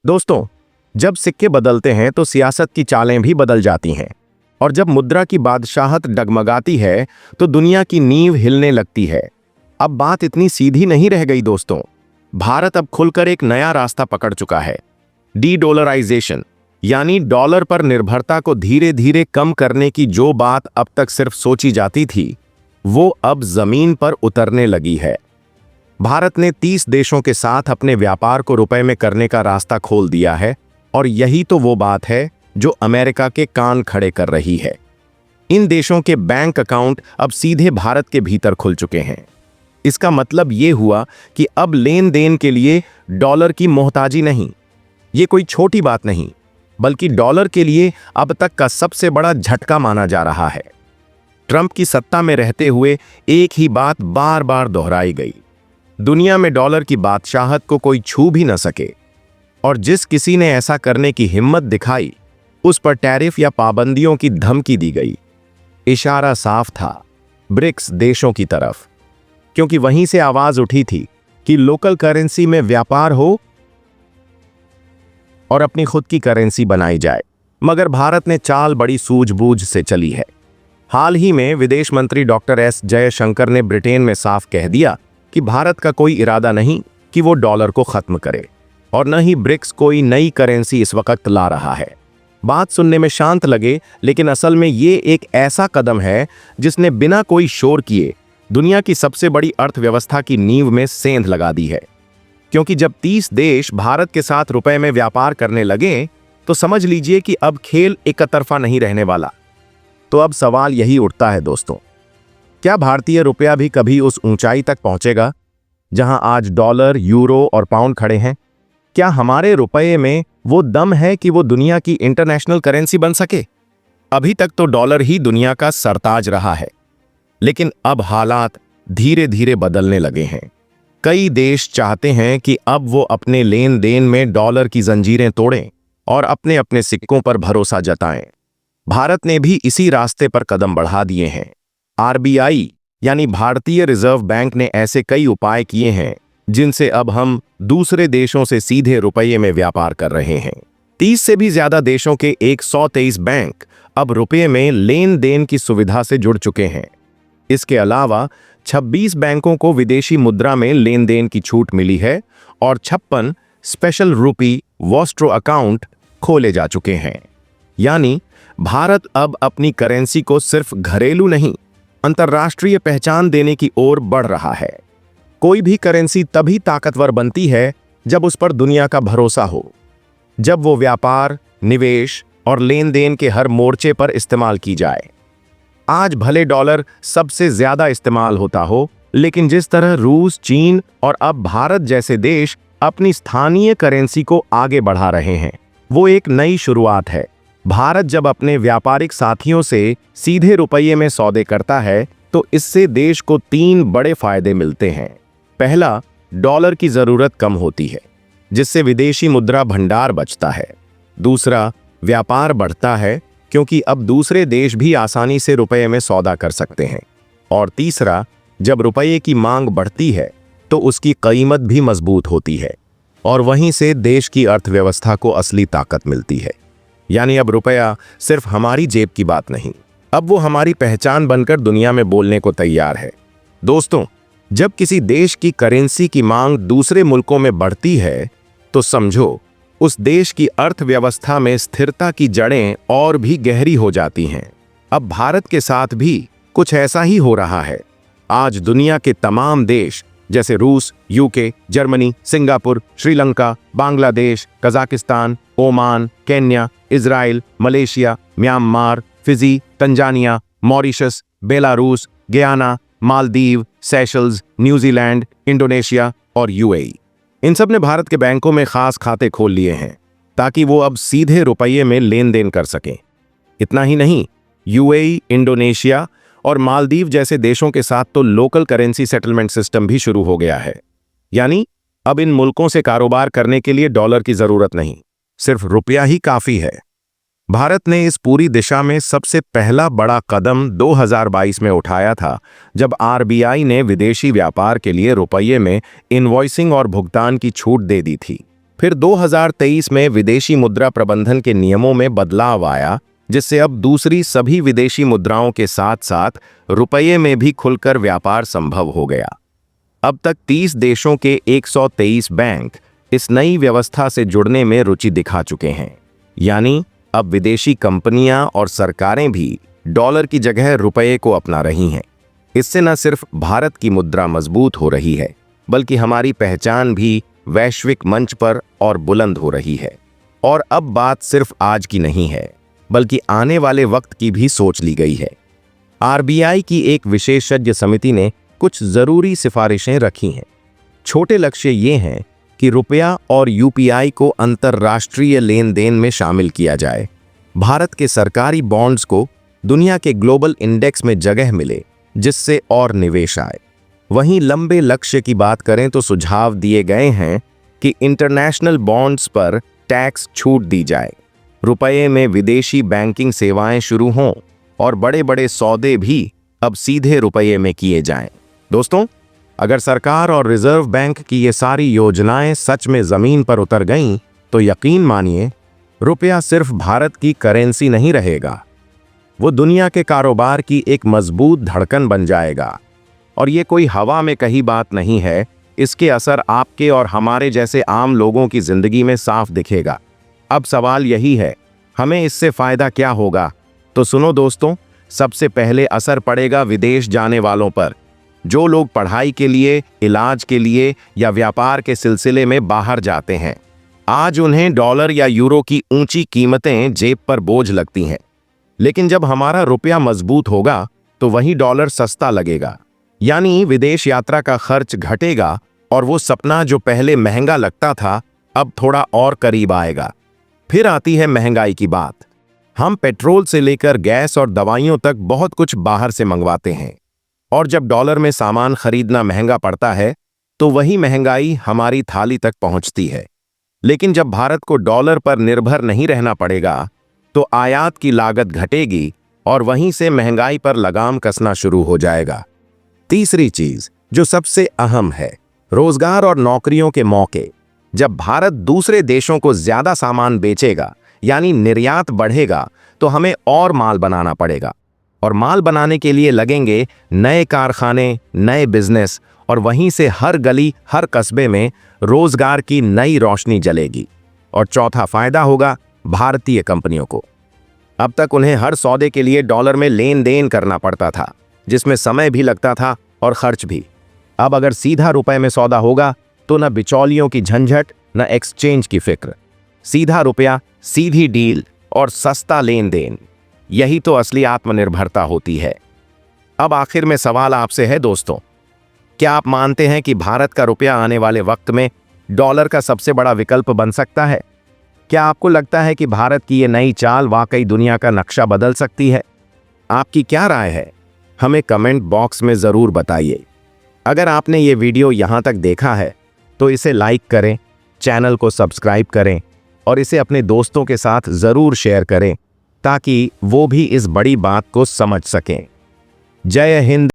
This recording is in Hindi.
दोस्तों, जब सिक्के बदलते हैं तो सियासत की चालें भी बदल जाती हैं। और जब मुद्रा की बादशाहत डगमगाती है तो दुनिया की नींव हिलने लगती है। अब बात इतनी सीधी नहीं रह गई दोस्तों। भारत अब खुलकर एक नया रास्ता पकड़ चुका है। डी-डॉलराइजेशन, यानी डॉलर पर निर्भरता को धीरे धीरे कम करने की जो बात अब तक सिर्फ सोची जाती थी, वो अब जमीन पर उतरने लगी है। भारत ने 30 देशों के साथ अपने व्यापार को रुपए में करने का रास्ता खोल दिया है, और यही तो वो बात है जो अमेरिका के कान खड़े कर रही है। इन देशों के बैंक अकाउंट अब सीधे भारत के भीतर खुल चुके हैं। इसका मतलब ये हुआ कि अब लेन देन के लिए डॉलर की मोहताजी नहीं। ये कोई छोटी बात नहीं, बल्कि डॉलर के लिए अब तक का सबसे बड़ा झटका माना जा रहा है। ट्रंप की सत्ता में रहते हुए एक ही बात बार बार दोहराई गई। दुनिया में डॉलर की बादशाहत को कोई छू भी न सके, और जिस किसी ने ऐसा करने की हिम्मत दिखाई, उस पर टैरिफ या पाबंदियों की धमकी दी गई। इशारा साफ था, ब्रिक्स देशों की तरफ, क्योंकि वहीं से आवाज उठी थी कि लोकल करेंसी में व्यापार हो और अपनी खुद की करेंसी बनाई जाए। मगर भारत ने चाल बड़ी सूझबूझ से चली है। हाल ही में विदेश मंत्री डॉक्टर एस जयशंकर ने ब्रिटेन में साफ कह दिया कि भारत का कोई इरादा नहीं कि वो डॉलर को खत्म करे, और न ही ब्रिक्स कोई नई करेंसी इस वक्त ला रहा है। बात सुनने में शांत लगे, लेकिन असल में ये एक ऐसा कदम है जिसने बिना कोई शोर किए दुनिया की सबसे बड़ी अर्थव्यवस्था की नींव में सेंध लगा दी है। क्योंकि जब 30 देश भारत के साथ रुपए में व्यापार करने लगे, तो समझ लीजिए कि अब खेल एक तरफा नहीं रहने वाला। तो अब सवाल यही उठता है दोस्तों, क्या भारतीय रुपया भी कभी उस ऊंचाई तक पहुंचेगा जहां आज डॉलर, यूरो और पाउंड खड़े हैं? क्या हमारे रुपये में वो दम है कि वो दुनिया की इंटरनेशनल करेंसी बन सके? अभी तक तो डॉलर ही दुनिया का सरताज रहा है, लेकिन अब हालात धीरे धीरे बदलने लगे हैं। कई देश चाहते हैं कि अब वो अपने लेन देन में डॉलर की जंजीरें तोड़ें और अपने अपने सिक्कों पर भरोसा जताएं। भारत ने भी इसी रास्ते पर कदम बढ़ा दिए हैं। आरबीआई यानी भारतीय रिजर्व बैंक ने ऐसे कई उपाय किए हैं जिनसे अब हम दूसरे देशों से सीधे रुपये में व्यापार कर रहे हैं। 30 से भी ज्यादा देशों के 123 बैंक अब रुपये में लेन देन की सुविधा से जुड़ चुके हैं। इसके अलावा 26 बैंकों को विदेशी मुद्रा में लेन देन की छूट मिली है, और 56 स्पेशल रुपी वॉस्ट्रो अकाउंट खोले जा चुके हैं। यानी भारत अब अपनी करेंसी को सिर्फ घरेलू नहीं, अंतर्राष्ट्रीय पहचान देने की ओर बढ़ रहा है। कोई भी करेंसी तभी ताकतवर बनती है जब उस पर दुनिया का भरोसा हो, जब वो व्यापार, निवेश और लेन देन के हर मोर्चे पर इस्तेमाल की जाए। आज भले डॉलर सबसे ज्यादा इस्तेमाल होता हो, लेकिन जिस तरह रूस, चीन और अब भारत जैसे देश अपनी स्थानीय करेंसी को आगे बढ़ा रहे हैं, वो एक नई शुरुआत है। भारत जब अपने व्यापारिक साथियों से सीधे रुपये में सौदे करता है, तो इससे देश को 3 बड़े फायदे मिलते हैं। पहला, डॉलर की जरूरत कम होती है, जिससे विदेशी मुद्रा भंडार बचता है। दूसरा, व्यापार बढ़ता है, क्योंकि अब दूसरे देश भी आसानी से रुपये में सौदा कर सकते हैं। और तीसरा, जब रुपये की मांग बढ़ती है तो उसकी कीमत भी मजबूत होती है, और वहीं से देश की अर्थव्यवस्था को असली ताकत मिलती है। यानी अब रुपया सिर्फ हमारी जेब की बात नहीं, अब वो हमारी पहचान बनकर दुनिया में बोलने को तैयार है। दोस्तों, जब किसी देश की करेंसी की मांग दूसरे मुल्कों में बढ़ती है, तो समझो उस देश की अर्थव्यवस्था में स्थिरता की जड़ें और भी गहरी हो जाती हैं। अब भारत के साथ भी कुछ ऐसा ही हो रहा है। आज दुनिया के तमाम देश जैसे रूस, UK, Germany, Singapore, Sri Lanka, Bangladesh, Kazakhstan, Oman, Kenya, Israel, Malaysia, Myanmar, Fiji, Tanzania, Mauritius, Belarus, Guyana, Maldives, Seychelles, New Zealand, Indonesia और यूएई, इन सब ने भारत के बैंकों में खास खाते खोल लिए हैं ताकि वो अब सीधे रुपये में लेन देन कर सकें। इतना ही नहीं, यूएई, इंडोनेशिया और मालदीव जैसे देशों के साथ तो लोकल करेंसी सेटलमेंट सिस्टम भी शुरू हो गया है। यानी अब इन मुल्कों से कारोबार करने के लिए डॉलर की जरूरत नहीं, सिर्फ रुपया ही काफी है। भारत ने इस पूरी दिशा में सबसे पहला बड़ा कदम 2022 में उठाया था, जब आरबीआई ने विदेशी व्यापार के लिए रुपये में इनवॉइसिंग और भुगतान की छूट दे दी थी। फिर 2023 में विदेशी मुद्रा प्रबंधन के नियमों में बदलाव आया, जिससे अब दूसरी सभी विदेशी मुद्राओं के साथ साथ रुपये में भी खुलकर व्यापार संभव हो गया। अब तक 30 देशों के 123 बैंक इस नई व्यवस्था से जुड़ने में रुचि दिखा चुके हैं। यानी अब विदेशी कंपनियां और सरकारें भी डॉलर की जगह रुपये को अपना रही हैं। इससे न सिर्फ भारत की मुद्रा मजबूत हो रही है, बल्कि हमारी पहचान भी वैश्विक मंच पर और बुलंद हो रही है। और अब बात सिर्फ आज की नहीं है, बल्कि आने वाले वक्त की भी सोच ली गई है। आरबीआई की एक विशेषज्ञ समिति ने कुछ जरूरी सिफारिशें रखी हैं। छोटे लक्ष्य ये हैं कि रुपया और यूपीआई को अंतर्राष्ट्रीय लेन देन में शामिल किया जाए, भारत के सरकारी बॉन्ड्स को दुनिया के ग्लोबल इंडेक्स में जगह मिले, जिससे और निवेश आए। वहीं लंबे लक्ष्य की बात करें तो सुझाव दिए गए हैं कि इंटरनेशनल बॉन्ड्स पर टैक्स छूट दी जाए, रुपये में विदेशी बैंकिंग सेवाएं शुरू हों और बड़े बड़े सौदे भी अब सीधे रुपये में किए जाएं। दोस्तों, अगर सरकार और रिजर्व बैंक की ये सारी योजनाएं सच में जमीन पर उतर गईं, तो यकीन मानिए रुपया सिर्फ भारत की करेंसी नहीं रहेगा, वो दुनिया के कारोबार की एक मजबूत धड़कन बन जाएगा। और ये कोई हवा में कही बात नहीं है, इसके असर आपके और हमारे जैसे आम लोगों की जिंदगी में साफ दिखेगा। अब सवाल यही है, हमें इससे फायदा क्या होगा? तो सुनो दोस्तों, सबसे पहले असर पड़ेगा विदेश जाने वालों पर। जो लोग पढ़ाई के लिए, इलाज के लिए या व्यापार के सिलसिले में बाहर जाते हैं, आज उन्हें डॉलर या यूरो की ऊंची कीमतें जेब पर बोझ लगती हैं। लेकिन जब हमारा रुपया मजबूत होगा तो वही डॉलर सस्ता लगेगा, यानी विदेश यात्रा का खर्च घटेगा और वो सपना जो पहले महंगा लगता था अब थोड़ा और करीब आएगा। फिर आती है महंगाई की बात। हम पेट्रोल से लेकर गैस और दवाइयों तक बहुत कुछ बाहर से मंगवाते हैं, और जब डॉलर में सामान खरीदना महंगा पड़ता है तो वही महंगाई हमारी थाली तक पहुंचती है। लेकिन जब भारत को डॉलर पर निर्भर नहीं रहना पड़ेगा तो आयात की लागत घटेगी और वहीं से महंगाई पर लगाम कसना शुरू हो जाएगा। तीसरी चीज जो सबसे अहम है, रोजगार और नौकरियों के मौके। जब भारत दूसरे देशों को ज्यादा सामान बेचेगा, यानी निर्यात बढ़ेगा, तो हमें और माल बनाना पड़ेगा, और माल बनाने के लिए लगेंगे नए कारखाने, नए बिजनेस, और वहीं से हर गली, हर कस्बे में रोजगार की नई रोशनी जलेगी। और चौथा फायदा होगा भारतीय कंपनियों को। अब तक उन्हें हर सौदे के लिए डॉलर में लेन देन करना पड़ता था, जिसमें समय भी लगता था और खर्च भी। अब अगर सीधा रुपए में सौदा होगा तो न बिचौलियों की झंझट, न एक्सचेंज की फिक्र। सीधा रुपया, सीधी डील और सस्ता लेन देन, यही तो असली आत्मनिर्भरता होती है। अब आखिर में सवाल आपसे है दोस्तों, क्या आप मानते हैं कि भारत का रुपया आने वाले वक्त में डॉलर का सबसे बड़ा विकल्प बन सकता है? क्या आपको लगता है कि भारत की ये नई चाल वाकई दुनिया का नक्शा बदल सकती है? आपकी क्या राय है? हमें कमेंट बॉक्स में ज़रूर बताइए। अगर आपने ये वीडियो यहाँ तक देखा है तो इसे लाइक करें, चैनल को सब्सक्राइब करें और इसे अपने दोस्तों के साथ ज़रूर शेयर करें, ताकि वो भी इस बड़ी बात को समझ सकें। जय हिंद।